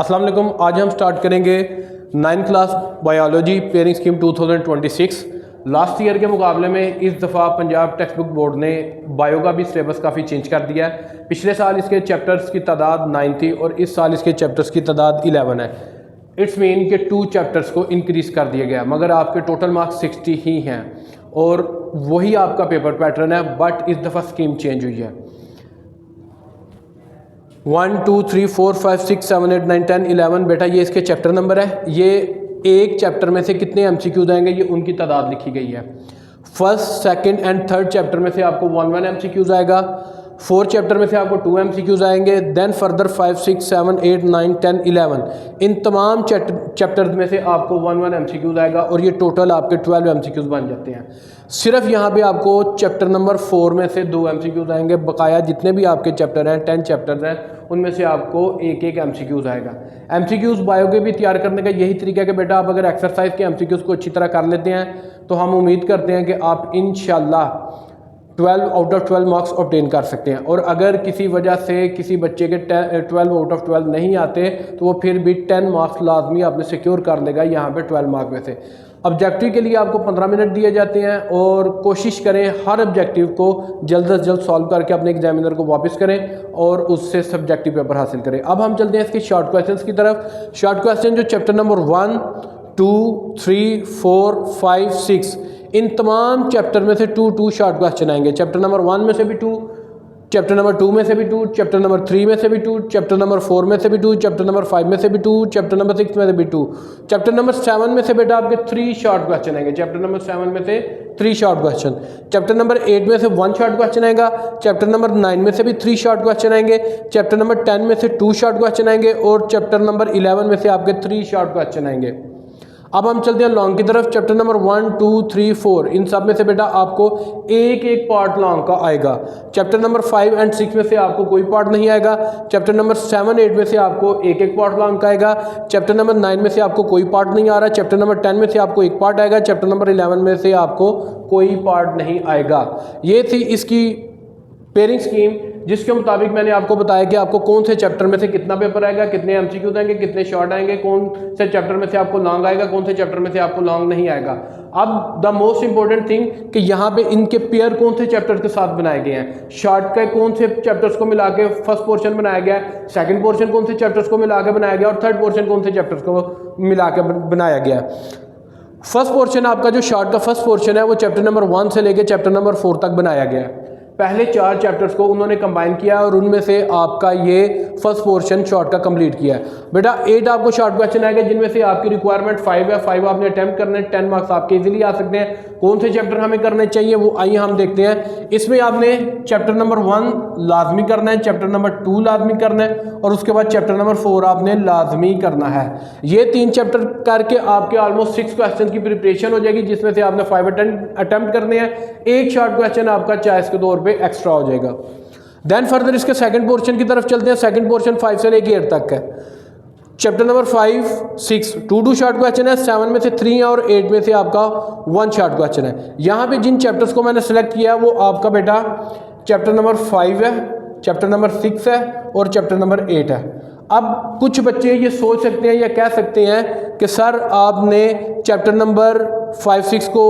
अस्सलाम वालेकुम। आज हम स्टार्ट करेंगे 9th class biology pairing scheme 2026। Last year के मुकाबले में इस दफ़ा पंजाब टेक्स्ट बुक बोर्ड ने बायो का भी सिलेबस काफ़ी चेंज कर दिया है। पिछले साल इसके चैप्टर्स की तादाद 9 थी और इस साल इसके चैप्टर्स की तादाद 11 है। इट्स मीन कि 2 चैप्टर्स को इंक्रीज़ कर दिया गया, मगर आपके टोटल मार्क्स 60 ही हैं और वही आपका पेपर पैटर्न है, बट इस दफ़ा स्कीम चेंज हुई है। 1 2 3 4 5 6 7 8 9 10 11 बेटा ये इसके चैप्टर नंबर है। ये एक चैप्टर में से कितने एमसीक्यूज आएंगे ये उनकी तादाद लिखी गई है। First, second and third chapter में से आपको 1 एमसीक्यूज आएगा। 4 चैप्टर में से आपको 2 एमसीक्यूज आएंगे। देन फर्दर 5 6 7 8 9 10 11 इन तमाम चैप्टर्स में से आपको 1 एमसीक्यूज आएगा और ये टोटल आपके 12 एमसीक्यूज बन जाते हैं। सिर्फ यहाँ पे आपको चैप्टर नंबर 4 में से 2 एमसीक्यूज आएंगे। बकाया जितने भी आपके चैप्टर हैं 10 चैप्टर्स हैं उनमें से आपको एक एमसीक्यूज आएगा। एमसीक्यूज बायो के भी तैयार करने का यही तरीका है कि बेटा आप अगर एक्सरसाइज के एमसीक्यूज को अच्छी तरह कर लेते हैं तो हम उम्मीद करते हैं कि आप इंशाल्लाह 12 आउट ऑफ 12 मार्क्स ऑब्टेन कर सकते हैं। और अगर किसी वजह से किसी बच्चे के 12 आउट ऑफ 12 नहीं आते तो वो फिर भी 10 मार्क्स लाजमी आपने सिक्योर कर लेगा यहाँ पे 12 मार्क में से। ऑब्जेक्टिव के लिए आपको 15 मिनट दिए जाते हैं और कोशिश करें हर ऑब्जेक्टिव को जल्द से जल्द सॉल्व करके अपने एग्जामिनर को वापस करें और उससे सब्जेक्टिव पेपर हासिल करें। अब हम चलते हैं इसके शॉर्ट क्वेश्चंस की तरफ। शॉर्ट क्वेश्चन जो चैप्टर नंबर 1 2 3 4 5 6 इन तमाम चैप्टर में से 2 शॉर्ट क्वेश्चन आएंगे। चैप्टर नंबर 1 में से भी 2, चैप्टर नंबर 2 में से भी 2, चैप्टर नंबर 3 में से भी 2, चैप्टर नंबर 4 में से भी 2, चैप्टर नंबर 5 में से भी 2, चैप्टर नंबर 6 में से भी 2, चैप्टर नंबर 7 में से बेटा आपके 3 शॉर्ट क्वेश्चन आएंगे। चैप्टर नंबर 7 में से 3 शॉर्ट क्वेश्चन, चैप्टर नंबर 8 में से 1 शॉर्ट क्वेश्चन आएगा। चैप्टर नंबर 9 में से भी 3 शॉर्ट क्वेश्चन आएंगे। चैप्टर नंबर 10 में से 2 शॉर्ट क्वेश्चन आएंगे और चैप्टर नंबर 11 में से आपके 3 शॉर्ट क्वेश्चन आएंगे। अब हम चलते हैं लॉन्ग की तरफ। चैप्टर नंबर 1 2 3 4 इन सब में से बेटा आपको एक पार्ट लॉन्ग का आएगा। चैप्टर नंबर 5 एंड 6 में से आपको कोई पार्ट नहीं आएगा। चैप्टर नंबर 7 8 में से आपको एक पार्ट लॉन्ग का आएगा। चैप्टर नंबर 9 में से आपको कोई पार्ट नहीं आ रहा। चैप्टर नंबर 10 में से आपको एक पार्ट आएगा। चैप्टर नंबर 11 में से आपको कोई पार्ट नहीं आएगा। ये थी इसकी पेयरिंग स्कीम, जिसके मुताबिक मैंने आपको बताया कि आपको कौन से चैप्टर में से कितना पेपर आएगा, कितने एमसीक्यूज आएंगे, कितने शॉर्ट आएंगे, कौन से चैप्टर में से आपको लॉन्ग आएगा, कौन से चैप्टर में से आपको लॉन्ग नहीं आएगा। अब द मोस्ट इंपॉर्टेंट थिंग कि यहाँ पे इनके पेयर कौन से चैप्टर्स के साथ बनाए गए हैं। शॉर्ट के कौन से चैप्टर्स को मिला के फर्स्ट पोर्शन बनाया गया है, सेकेंड पोर्शन कौन से चैप्टर्स को मिला के बनाया गया और थर्ड पोर्शन कौन से चैप्टर्स को मिला के बनाया गया। फर्स्ट पोर्शन आपका जो शॉर्ट का फर्स्ट पोर्शन है वो चैप्टर नंबर 1 से लेके चैप्टर नंबर 4 तक बनाया गया है। पहले 4 चैप्टर्स को उन्होंने कंबाइन किया और उनमें से आपका ये फर्स्ट पोर्शन शॉर्ट का कंप्लीट किया है। बेटा 8 आपको शॉर्ट क्वेश्चन आएगा जिनमें से आपकी रिक्वायरमेंट 5 है। 5 आपने अटेम्प्ट करने हैं, 10 मार्क्स आपके इजीली आ सकते हैं। कौन से चैप्टर हमें करने चाहिए वो आइए हम देखते हैं। इसमें आपने चैप्टर नंबर 1 लाजमी करना है, चैप्टर नंबर 2 लाजमी करना है और उसके बाद चैप्टर नंबर 4 आपने लाजमी करना है। ये 3 चैप्टर करके आपके ऑलमोस्ट 6 क्वेश्चन की प्रिपरेशन हो जाएगी, जिसमें से आपने 5 अटेम्प्ट करने हैं। एक शॉर्ट क्वेश्चन आपका चॉइस के तौर पे एक्स्ट्रा हो जाएगा। देन फर्दर इसके सेकंड पोर्शन की तरफ चलते हैं। सेकंड पोर्शन 5 से लेके 8 तक है। चैप्टर नंबर 5 6 2 शॉर्ट क्वेश्चन है, 7 में से 3 है और 8 में से आपका 1 शॉर्ट क्वेश्चन है। यहाँ पे जिन चैप्टर्स को मैंने सेलेक्ट किया वो आपका बेटा चैप्टर नंबर 5 है, चैप्टर नंबर 6 है और चैप्टर नंबर 8 है। अब कुछ बच्चे ये सोच सकते हैं या कह सकते हैं कि सर आपने चैप्टर नंबर 5 6 को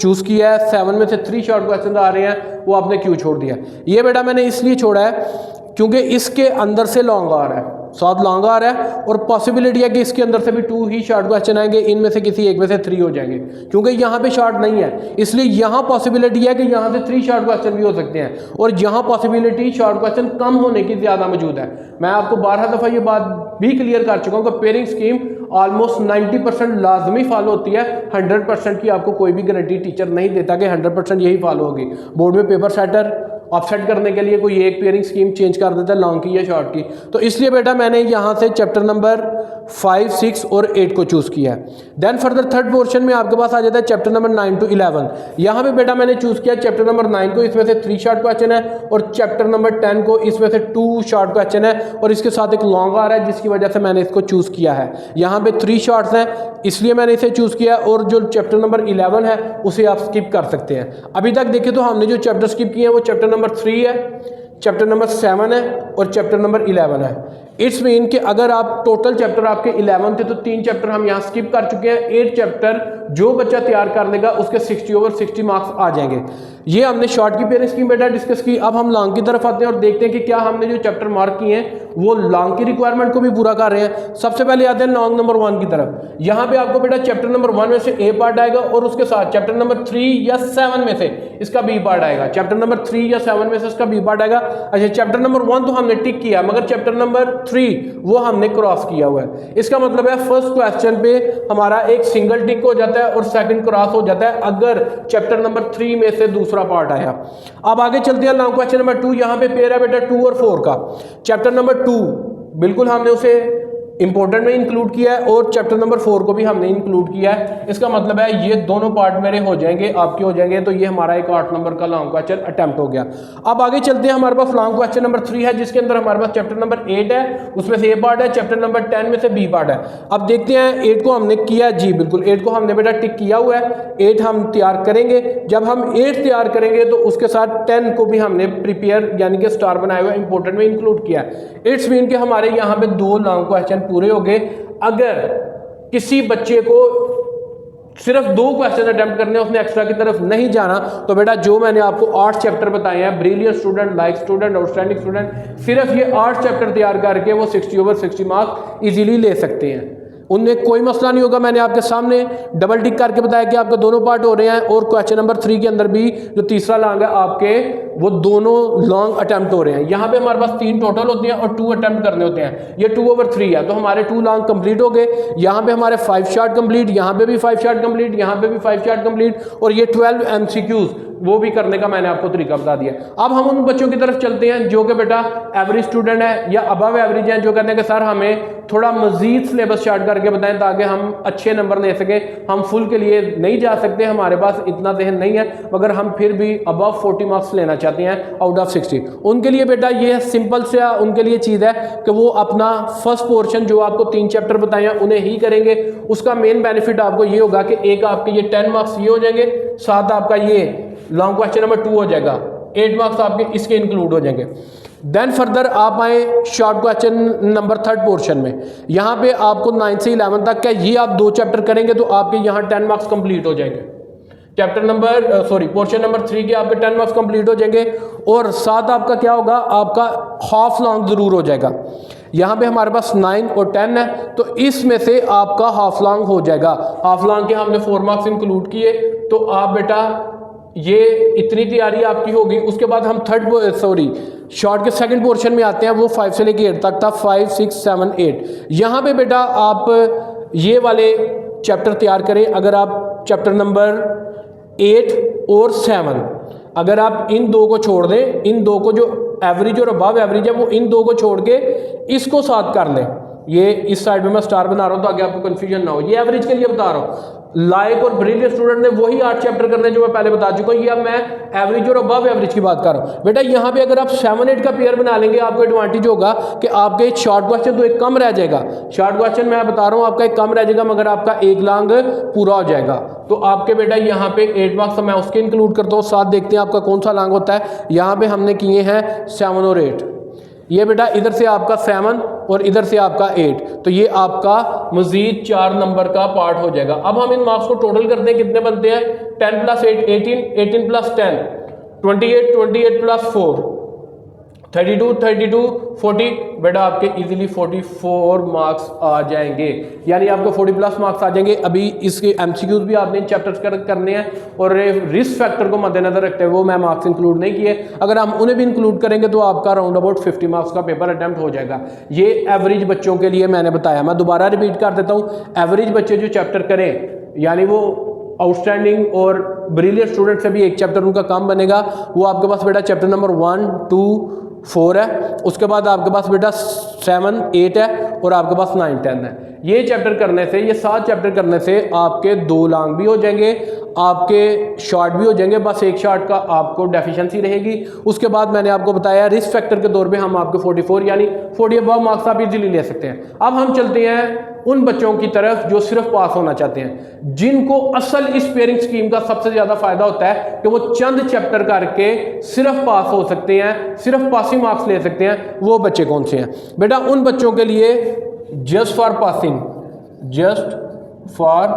चूज़ किया है, 7 में से 3 शॉर्ट क्वेश्चन आ रहे हैं, वो आपने क्यों छोड़ दिया। ये बेटा मैंने इसलिए छोड़ा है क्योंकि इसके अंदर से लॉन्ग आ रहा है, 7 लॉन्ग आ रहा है और पॉसिबिलिटी है कि इसके अंदर से भी 2 ही शॉर्ट क्वेश्चन आएंगे। इनमें से किसी एक में से 3 हो जाएंगे क्योंकि यहाँ पे शॉर्ट नहीं है, इसलिए यहाँ पॉसिबिलिटी है कि यहाँ से 3 शॉर्ट क्वेश्चन भी हो सकते हैं और यहाँ पॉसिबिलिटी शॉर्ट क्वेश्चन कम होने की ज़्यादा मौजूद है। मैं आपको 12 दफ़ा ये बात भी क्लियर कर चुका हूँ कि पेयरिंग स्कीम ऑलमोस्ट 90% लाजमी फॉलो होती है। 100% की आपको कोई भी गारंटी टीचर नहीं देता कि 100% यही फॉलो होगी। बोर्ड में पेपर सेटर ऑफसेट करने के लिए कोई एक पेयरिंग स्कीम चेंज कर देता है लॉन्ग की या शॉर्ट की, तो इसलिए बेटा मैंने यहाँ से चैप्टर नंबर 5 6 और 8 को चूज़ किया है। देन फर्दर थर्ड पोर्शन में आपके पास आ जाता है चैप्टर नंबर 9 to 11। यहाँ पे बेटा मैंने चूज़ किया चैप्टर नंबर 9 को, इसमें से 3 शॉर्ट क्वेश्चन है और चैप्टर नंबर 10 को इसमें से 2 शॉर्ट क्वेश्चन है और इसके साथ एक लॉन्ग आ रहा है जिसकी वजह से मैंने इसको चूज़ किया है। यहाँ पे 3 शॉर्ट्स हैं इसलिए मैंने इसे चूज़ किया और जो चैप्टर नंबर 11 है उसे आप स्किप कर सकते हैं। अभी तक देखें तो हमने जो चैप्टर स्किप किए हैं वो चैप्टर नंबर 3 है, चैप्टर नंबर 7 है और चैप्टर नंबर 11 है। इट्स मीन कि अगर आप टोटल चैप्टर आपके 11 थे तो 3 चैप्टर हम यहाँ स्किप कर चुके हैं। 8 चैप्टर जो बच्चा तैयार कर लेगा उसके 60/60 मार्क्स आ जाएंगे। ये हमने शॉर्ट की पेयरिंग स्कीम बेटा डिस्कस की। अब हम लॉन्ग की तरफ आते हैं और देखते हैं कि क्या हमने जो चैप्टर मार्क किए हैं वो लॉन्ग की रिक्वायरमेंट को भी पूरा कर रहे हैं। सबसे पहले आते हैं लॉन्ग नंबर 1 की तरफ। यहाँ पे आपको बेटा चैप्टर नंबर 1 में से ए पार्ट आएगा और उसके साथ चैप्टर नंबर 3 या 7 में से इसका बी पार्ट आएगा। चैप्टर नंबर 3 या 7 में से इसका बी पार्ट आएगा। अच्छा, चैप्टर नंबर 1 तो हमने टिक किया मगर चैप्टर नंबर 3 वो हमने क्रॉस किया हुआ है। इसका मतलब है फर्स्ट क्वेश्चन पे हमारा एक सिंगल टिक हो जाता है और सेकंड क्रॉस हो जाता है अगर चैप्टर नंबर 3 में से दूसरा पार्ट आया। अब आगे चलते हैं लॉन्ग क्वेश्चन नंबर 2। यहाँ पे पेयर है बेटा 2 और 4 का। चैप्टर नंबर 2 बिल्कुल हमने उसे इंपॉर्टेंट में इंक्लूड किया है और चैप्टर नंबर 4 को भी हमने इंक्लूड किया है। इसका मतलब है ये दोनों पार्ट मेरे हो जाएंगे, आपके हो जाएंगे। तो ये हमारा एक 8 नंबर का लॉन्ग क्वेश्चन अटेम्प्ट हो गया। अब आगे चलते हैं, हमारे पास लॉन्ग क्वेश्चन नंबर 3 है जिसके अंदर हमारे पास चैप्टर नंबर 8 है, उसमें से ए पार्ट है। चैप्टर नंबर 10 में से बी पार्ट है। अब देखते हैं 8 को हमने किया जी, बिल्कुल 8 को हमने बेटा टिक किया हुआ है। 8 हम तैयार करेंगे। जब हम 8 तैयार करेंगे तो उसके साथ 10 को भी हमने प्रिपेयर यानी कि स्टार बनाए हुए इंपॉर्टेंट में इंक्लूड किया है। इट्स मीन कि हमारे यहाँ पे 2 लॉन्ग क्वेश्चन पूरे हो गए। अगर किसी बच्चे को सिर्फ 2 क्वेश्चन अटेम्प्ट करने, उसने एक्स्ट्रा की तरफ नहीं जाना, तो बेटा जो मैंने आपको 8 चैप्टर बताए हैं, brilliant student, like student, outstanding student, सिर्फ ये 8 चैप्टर तैयार करके वो 60/60 मार्क्स इजीली ले सकते हैं। उनमें कोई मसला नहीं होगा। मैंने आपके सामने डबल टिक करके बताया कि आपके दोनों पार्ट हो रहे हैं और क्वेश्चन नंबर 3 के अंदर भी जो तीसरा लॉन्ग है आपके वो दोनों लॉन्ग अटेम्प्ट हो रहे हैं। यहाँ पे हमारे पास 3 टोटल होते हैं और 2 अटेम्प्ट करने होते हैं। ये 2/3 है तो हमारे 2 लॉन्ग कंप्लीट हो गए। यहाँ पे हमारे 5 शॉर्ट कंप्लीट, यहाँ पे भी 5 शॉर्ट कंप्लीट, यहाँ पे भी 5 शॉर्ट कंप्लीट और ये 12 MCQs वो भी करने का मैंने आपको तरीका बता दिया। अब हम उन बच्चों की तरफ चलते हैं जो कि बेटा एवरेज स्टूडेंट है या अबव एवरेज है, जो कहते हैं कि सर हमें थोड़ा मजीद सिलेबस स्टार्ट करके बताएं ताकि हम अच्छे नंबर ले सकें। हम फुल के लिए नहीं जा सकते, हमारे पास इतना जहन नहीं है, मगर हम फिर भी अबव 40 मार्क्स लेना चाहते हैं आउट ऑफ 60। उनके लिए बेटा ये सिंपल से उनके लिए चीज़ है कि वो अपना फर्स्ट पोर्शन जो आपको 3 चैप्टर बताए हैं उन्हें ही करेंगे। उसका मेन बेनिफिट आपको ये होगा कि एक आपके ये 10 मार्क्स ये हो जाएंगे, साथ आपका ये लॉन्ग क्वेश्चन नंबर 2 हो जाएगा, 8 मार्क्स आपके इसके इंक्लूड हो जाएंगे। देन फर्दर आप आए शॉर्ट क्वेश्चन नंबर 3 पोर्शन में। यहाँ पे आपको 9 से 11 तक का ये आप 2 चैप्टर करेंगे तो आपके यहाँ 10 मार्क्स कंप्लीट हो जाएंगे। चैप्टर नंबर पोर्शन नंबर 3 के आपके 10 मार्क्स कंप्लीट हो जाएंगे और साथ आपका क्या होगा, आपका हाफ लॉन्ग ज़रूर हो जाएगा। यहाँ पे हमारे पास 9 और 10 है तो इसमें से आपका हाफ लॉन्ग हो जाएगा। हाफ लॉन्ग के हमने 4 मार्क्स इंक्लूड किए तो आप बेटा ये इतनी तैयारी आपकी होगी। उसके बाद हम शॉर्ट के सेकंड पोर्शन में आते हैं, वो 5 से लेकर 8 तक था, 5, 6, 7, 8। यहाँ पे बेटा आप ये वाले चैप्टर तैयार करें। अगर आप चैप्टर नंबर 8 और 7 अगर आप इन 2 को छोड़ दें, इन 2 को जो एवरेज और अबव एवरेज है वो इन 2 को छोड़ के इसको साथ कर लें। ये इस साइड में मैं स्टार बना रहा हूँ तो आगे आपको कंफ्यूजन ना हो, ये एवरेज के लिए बता रहा हूँ। लाइक और ब्रिलियंट स्टूडेंट ने वही 8 चैप्टर करने जो मैं पहले बता चुका हूँ। ये अब मैं एवरेज और अबव एवरेज की बात कर रहा हूँ। बेटा यहाँ पे अगर आप 7-8 का पेयर बना लेंगे आपको एडवांटेज होगा कि आपके शॉर्ट क्वेश्चन तो एक कम रह जाएगा। शॉर्ट क्वेश्चन मैं बता रहा हूँ आपका एक कम रह जाएगा मगर आपका एक लॉन्ग पूरा हो जाएगा। तो आपके बेटा यहाँ पे 8 मार्क्स मैं उसके इंक्लूड करता हूँ। साथ देखते हैं आपका कौन सा लॉन्ग होता है। यहाँ पे हमने किए हैं 7 और 8। ये बेटा इधर से आपका 7 और इधर से आपका 8, तो ये आपका मजीद 4 नंबर का पार्ट हो जाएगा। अब हम इन मार्क्स को टोटल करते हैं, कितने बनते हैं, 10 + 8 18, 18 + 10 28, 28 + 4 32, 32 40। बेटा आपके इजीली 44 मार्क्स आ जाएंगे, यानी आपको 40+ मार्क्स आ जाएंगे। अभी इसके MCQs भी आपने चैप्टर्स करने हैं और रिस्क फैक्टर को मद्देनजर रखते हुए वो मैं मार्क्स इंक्लूड नहीं किए। अगर हम उन्हें भी इंक्लूड करेंगे तो आपका राउंड अबाउट 50 मार्क्स का पेपर अटेम्प्ट हो जाएगा। ये एवरेज बच्चों के लिए मैंने बताया। मैं दोबारा रिपीट कर देता हूँ, एवरेज बच्चे जो चैप्टर करें यानी वो आउटस्टैंडिंग और ब्रिलियंट स्टूडेंट से भी एक चैप्टर उनका काम बनेगा। वो आपके पास बेटा चैप्टर नंबर 1, 2, 4 है। उसके बाद आपके पास बेटा 7, 8 है और आपके पास 9, 10 है। ये चैप्टर करने से, ये 7 चैप्टर करने से आपके 2 लॉन्ग भी हो जाएंगे, आपके शॉर्ट भी हो जाएंगे, बस एक शॉर्ट का आपको डेफिशिएंसी रहेगी। उसके बाद मैंने आपको बताया रिस्क फैक्टर के दौर पे हम आपके 44 यानी 40 अबव मार्क्स आप इजीली ले सकते हैं। अब हम चलते हैं उन बच्चों की तरफ जो सिर्फ पास होना चाहते हैं, जिनको असल इस पेयरिंग स्कीम का सबसे ज़्यादा फायदा होता है कि वो चंद चैप्टर करके सिर्फ पास हो सकते हैं, सिर्फ पासिंग मार्क्स ले सकते हैं। वो बच्चे कौन से हैं बेटा? उन बच्चों के लिए just for passing, just for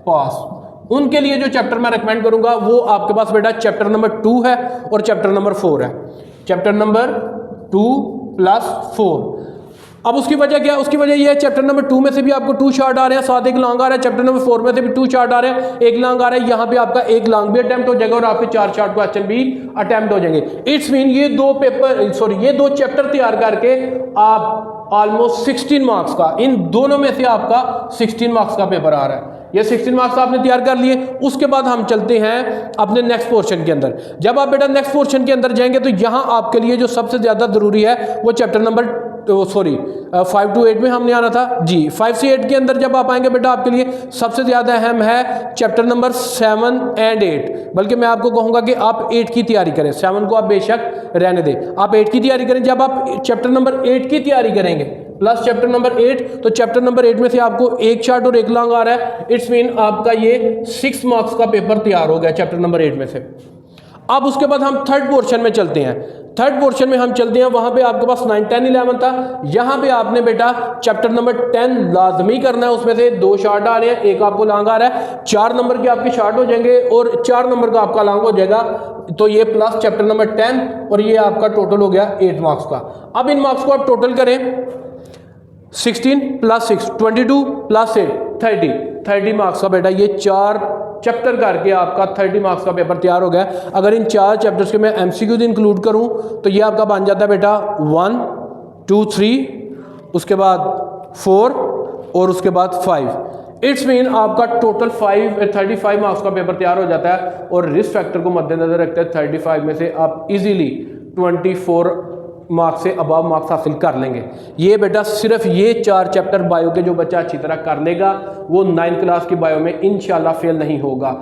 pass, उनके लिए जो चैप्टर मैं रेकमेंड करूंगा वो आपके पास बेटा चैप्टर नंबर 2 है और चैप्टर नंबर 4 है। Chapter number 2 + 4। अब उसकी वजह क्या है? उसकी वजह यह है चैप्टर नंबर 2 में से भी आपको 2 शॉर्ट आ रहे हैं, साथ एक लॉन्ग आ रहा है। चैप्टर नंबर 4 में से भी 2 शॉर्ट आ रहे हैं, एक लॉन्ग आ रहा है। यहाँ पे आपका एक लॉन्ग भी अटेम्प्ट हो जाएगा और आपके 4 शॉर्ट क्वेश्चन भी अटेम्प्ट हो जाएंगे। इट्स मीन ये 2 चैप्टर तैयार करके आप ऑलमोस्ट 16 मार्क्स का, इन दोनों में से आपका 16 मार्क्स का पेपर आ रहा है। ये 16 मार्क्स आपने तैयार कर लिए। उसके बाद हम चलते हैं अपने नेक्स्ट पोर्शन के अंदर। जब आप बेटा नेक्स्ट पोर्शन के अंदर जाएंगे तो यहाँ आपके लिए जो सबसे ज़्यादा ज़रूरी है वो चैप्टर नंबर 5 to 8 में हमने आना था जी। 5 से 8 के अंदर जब आप आएंगे बेटा आपके लिए सबसे ज़्यादा अहम है चैप्टर नंबर 7 and 8। बल्कि मैं आपको कहूँगा कि आप 8 की तैयारी करें, 7 को आप बेशक रहने दें, आप 8 की तैयारी करें। जब आप चैप्टर नंबर 8 की तैयारी करेंगे प्लस चैप्टर नंबर 8, तो चैप्टर नंबर 8 में से आपको एक शॉर्ट और एक लॉन्ग आ रहा है। इट्स मीन आपका ये 6 मार्क्स का पेपर तैयार हो गया चैप्टर नंबर 8 में से। अब उसके बाद हम थर्ड पोर्शन में चलते हैं। थर्ड पोर्शन में हम चलते हैं, वहां पे आपके पास 9, 10, 11 था। यहां पे आपने बेटा चैप्टर नंबर 10 लाजमी करना है। उसमें से 2 शॉर्ट आ रहे हैं, एक आपको लॉन्ग आ रहा है। 4 नंबर के आपके शॉर्ट हो जाएंगे और 4 नंबर का आपका लॉन्ग हो जाएगा। तो ये प्लस चैप्टर नंबर 10 और ये आपका टोटल हो गया 8 मार्क्स का। अब इन मार्क्स को आप टोटल करें, 16 + 6 22 + 8 30 मार्क्स का बेटा ये 4 चैप्टर करके आपका 30 मार्क्स का पेपर तैयार हो गया। अगर इन 4 चैप्टर्स के मैं MCQs इंक्लूड करूं तो ये आपका बन जाता है बेटा 1 2 3, उसके बाद 4 और उसके बाद 5। इट्स मीन आपका टोटल 35 मार्क्स का पेपर तैयार हो जाता है। और रिस्क फैक्टर को मद्देनजर रखते हैं 35 में से आप इजीली 24 मार्क्स से अबव मार्क्स हासिल कर लेंगे। ये बेटा सिर्फ ये 4 चैप्टर बायो के जो बच्चा अच्छी तरह कर लेगा वो 9th क्लास की बायो में इंशाल्लाह फेल नहीं होगा।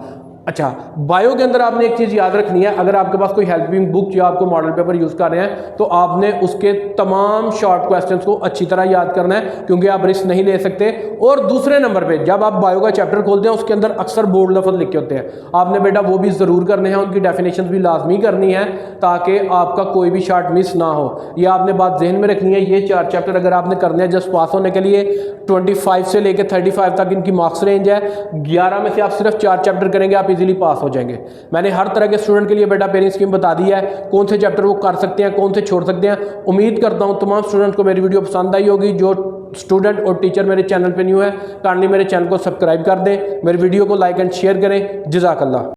अच्छा, बायो के अंदर आपने एक चीज़ याद रखनी है, अगर आपके पास कोई हेल्पिंग बुक या आपको मॉडल पेपर यूज़ कर रहे हैं तो आपने उसके तमाम शॉर्ट क्वेश्चंस को अच्छी तरह याद करना है, क्योंकि आप रिस्क नहीं ले सकते। और दूसरे नंबर पे जब आप बायो का चैप्टर खोलते हैं उसके अंदर अक्सर बोल्ड लफ्ज़ लिखे होते हैं, आपने बेटा वो भी ज़रूर करने हैं, उनकी डेफिनेशन भी लाजमी करनी है ताकि आपका कोई भी शॉर्ट मिस ना हो। ये आपने बात जहन में रखनी है। ये 4 चैप्टर अगर आपने करने हैं जस्ट पास होने के लिए, 25 से लेकर 35 तक इनकी मार्क्स रेंज है। 11 में से आप सिर्फ 4 चैप्टर करेंगे, आप इजीली पास हो जाएंगे। मैंने हर तरह के स्टूडेंट के लिए बेटा पेयरिंग स्कीम बता दी है, कौन से चैप्टर वो कर सकते हैं, कौन से छोड़ सकते हैं। उम्मीद करता हूँ तमाम स्टूडेंट्स को मेरी वीडियो पसंद आई होगी। जो स्टूडेंट और टीचर मेरे चैनल पे न्यू है काइंडली मेरे चैनल को सब्सक्राइब कर दें, मेरी वीडियो को लाइक एंड शेयर करें। जज़ाकल्लाह।